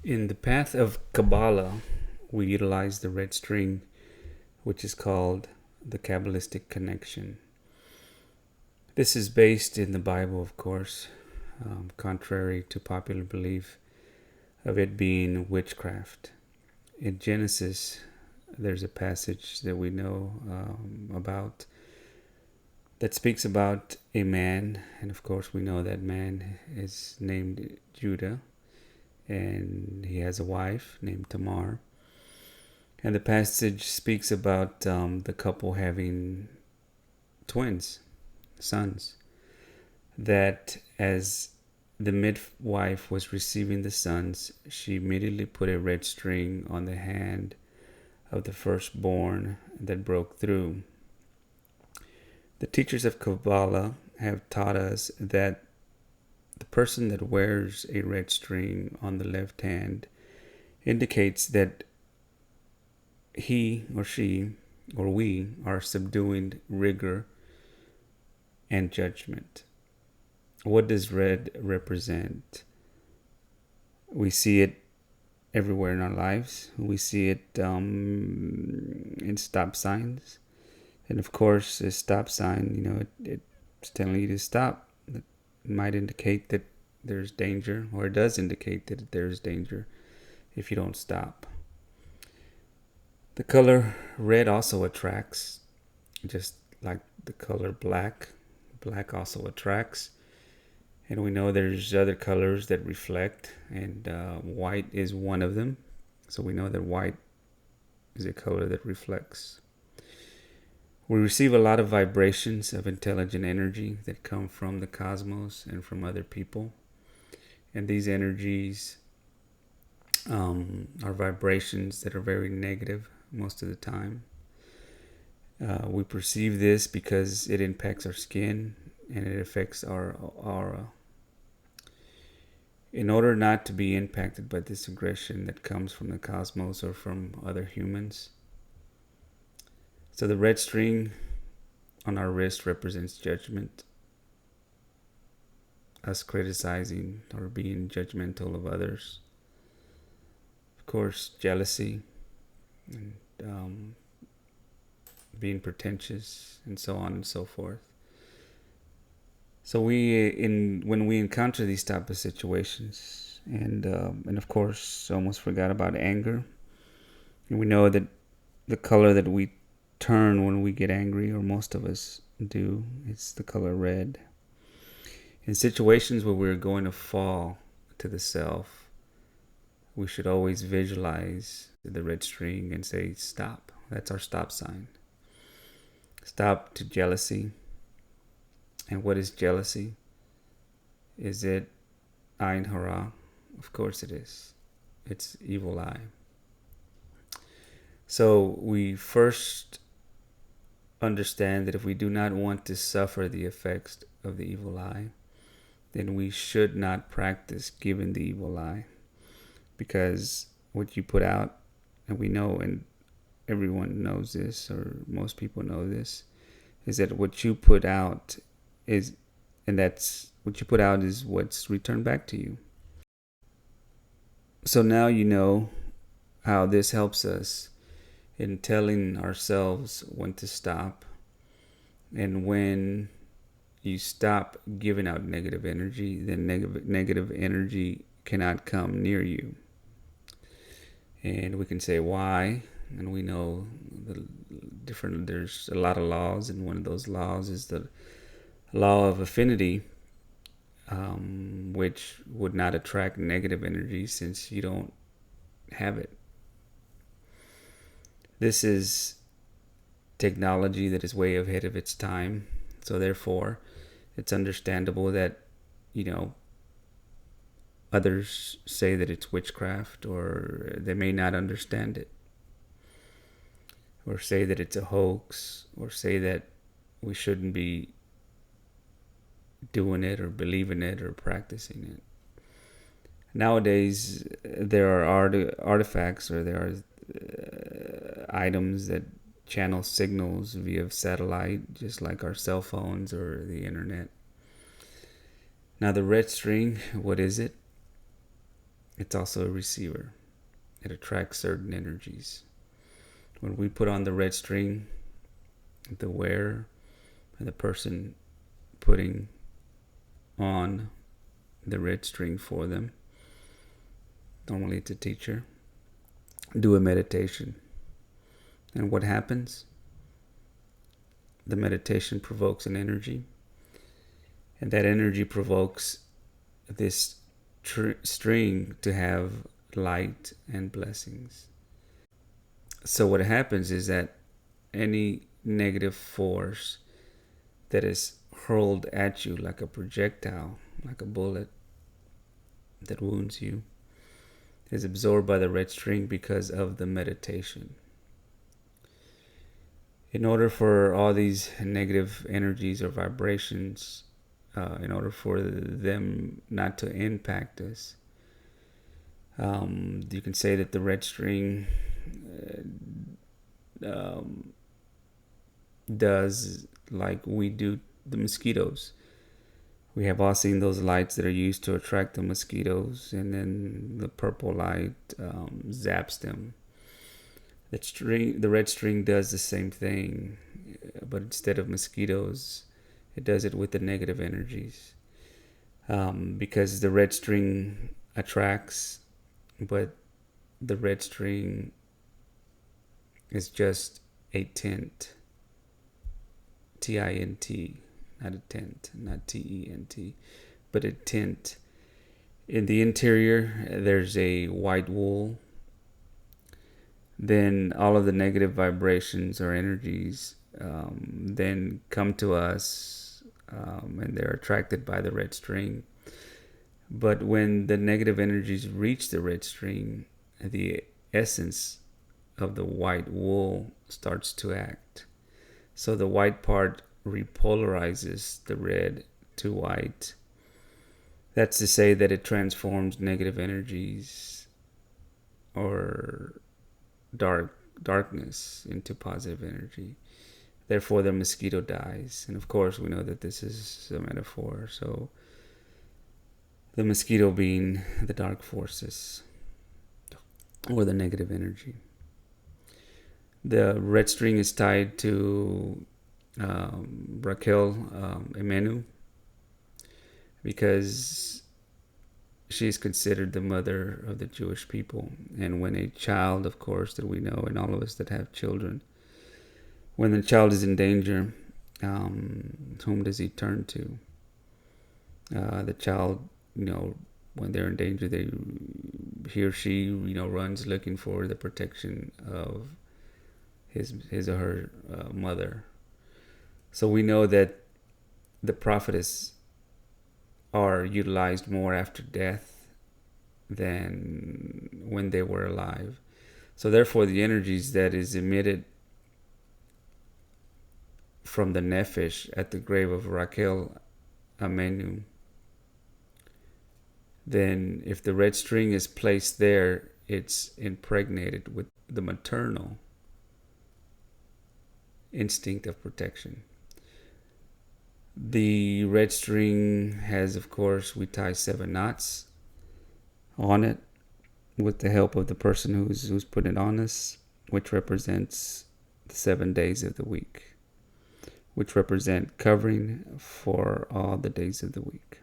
In the path of Kabbalah, we utilize the red string, which is called the Kabbalistic connection. This is based in the Bible, of course, contrary to popular belief of it being witchcraft. In Genesis, there's a passage that we know about that speaks about a man, and of course, we know that man is named Judah, and he has a wife named Tamar. And the passage speaks about the couple having twins, sons, that as the midwife was receiving the sons, she immediately put a red string on the hand of the firstborn that broke through. The teachers of Kabbalah have taught us that the person that wears a red string on the left hand indicates that he or she or we are subduing rigor and judgment. What does red represent? We see it everywhere in our lives. We see it in stop signs. And of course, a stop sign, it's telling you to stop. It might indicate that there's danger, or it does indicate that there's danger if you don't stop. The color red also attracts, just like the color black. Black also attracts. And we know there's other colors that reflect, and white is one of them. So we know that white is a color that reflects. We receive a lot of vibrations of intelligent energy that come from the cosmos and from other people. And these energies are vibrations that are very negative most of the time. We perceive this because it impacts our skin and it affects our aura. In order not to be impacted by this aggression that comes from the cosmos or from other humans, so the red string on our wrist represents judgment, us criticizing or being judgmental of others. Of course, jealousy and being pretentious and so on and so forth. So when we encounter these type of situations, and of course, almost forgot about anger. And we know that the color that we turn when we get angry, or most of us do, it's the color red. In situations where we're going to fall to the self, we should always visualize the red string and say stop. That's our stop sign. Stop to jealousy. And what is jealousy? Is it Ain Hara? Of course it is. It's evil eye. So we first understand that if we do not want to suffer the effects of the evil eye, then we should not practice giving the evil eye. Because what you put out, and we know, and everyone knows this, or most people know this, is that what you put out is, and that's what you put out is what's returned back to you. So now you know how this helps us in telling ourselves when to stop, and when you stop giving out negative energy, then negative energy cannot come near you. And we can say why, and we know there's a lot of laws, and one of those laws is the law of affinity, which would not attract negative energy since you don't have it. This is technology that is way ahead of its time. So therefore, it's understandable that, others say that it's witchcraft, or they may not understand it, or say that it's a hoax, or say that we shouldn't be doing it or believing it or practicing it. Nowadays, there are artifacts, or there are items that channel signals via satellite, just like our cell phones or the internet. Now the red string, what is it? it's also a receiver. It attracts certain energies. When we put on the red string, the wearer and the person putting on the red string for them, normally it's a teacher, do a meditation. And what happens? The meditation provokes an energy, and that energy provokes this string to have light and blessings. So what happens is that any negative force that is hurled at you like a projectile, like a bullet that wounds you, is absorbed by the red string because of the meditation. In order for all these negative energies or vibrations, in order for them not to impact us, you can say that the red string does like we do the mosquitoes. We have all seen those lights that are used to attract the mosquitoes, and then the purple light zaps them. The red string does the same thing, but instead of mosquitoes, it does it with the negative energies. Because the red string attracts, but the red string is just a tint. T-I-N-T, not a tent, not T-E-N-T, but a tint. In the interior, there's a white wool. Then all of the negative vibrations or energies then come to us, and they're attracted by the red string. But when the negative energies reach the red string, the essence of the white wool starts to act. So the white part repolarizes the red to white. That's to say that it transforms negative energies or darkness into positive energy. Therefore, the mosquito dies. And of course, we know that this is a metaphor. So the mosquito being the dark forces or the negative energy. The red string is tied to Raquel Imenu, because she is considered the mother of the Jewish people. And when a child, of course, that we know, and all of us that have children, when the child is in danger, whom does he turn to? The child, when they're in danger, he or she, runs looking for the protection of his or her mother. So we know that the prophetess are utilized more after death than when they were alive. So therefore, the energies that is emitted from the nefesh at the grave of Raquel Amenu, then if the red string is placed there, it's impregnated with the maternal instinct of protection. The red string has, of course, we tie 7 knots on it with the help of the person who's put it on us, which represents the 7 days of the week, which represent covering for all the days of the week.